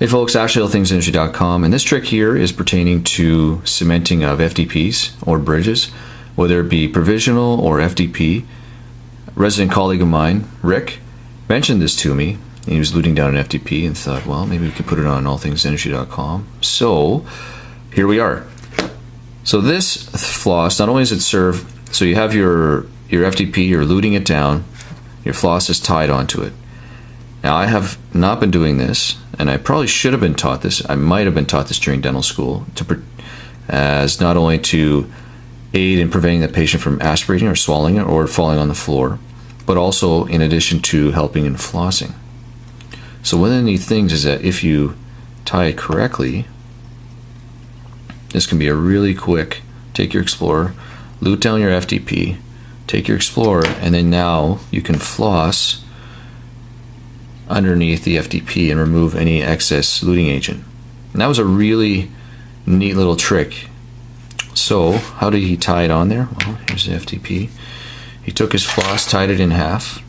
Hey folks, AshleyAllThingsIndustry.com, and this trick here is pertaining to cementing of FDPs or bridges, whether it be provisional or FDP. A resident colleague of mine, Rick, mentioned this to me. He was looting down an FDP and thought, well, maybe we could put it on AllThingsIndustry.com. So here we are. So this floss, not only does it serve, so you have your FDP, you're luting it down, your floss is tied onto it. Now I have not been doing this, and I probably should have been taught this. I might have been taught this during dental school, as not only to aid in preventing the patient from aspirating or swallowing it or falling on the floor, but also in addition to helping in flossing. So one of the neat things is that if you tie it correctly, this can be a really quick, take your Explorer, lute down your FDP, take your Explorer, and then now you can floss underneath the FDP and remove any excess luting agent. And that was a really neat little trick. So how did he tie it on there? Well, here's the FDP. He took his floss, tied it in half,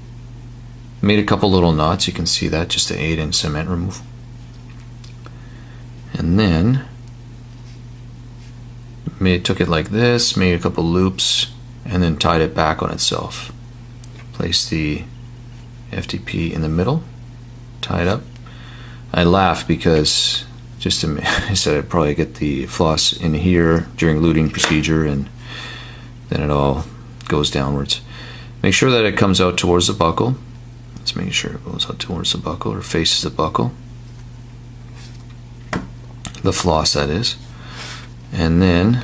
made a couple little knots, you can see that, just to aid in cement removal. And then took it like this, made a couple loops, and then tied it back on itself. Place the FDP in the middle, tie it up. I laughed because I said I'd probably get the floss in here during luting procedure, and then it all goes downwards. Make sure that it comes out towards the buccal. Let's make sure it goes out towards the buccal or faces the buccal. The floss, that is. And then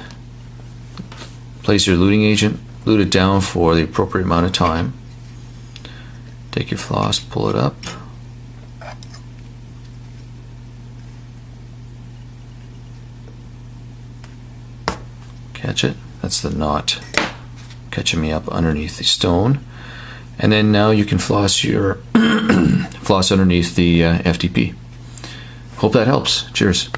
place your luting agent, lute it down for the appropriate amount of time. Take your floss, pull it up. Catch it. That's the knot catching me up underneath the stone. And then now you can floss your floss underneath the FDP. Hope that helps. Cheers.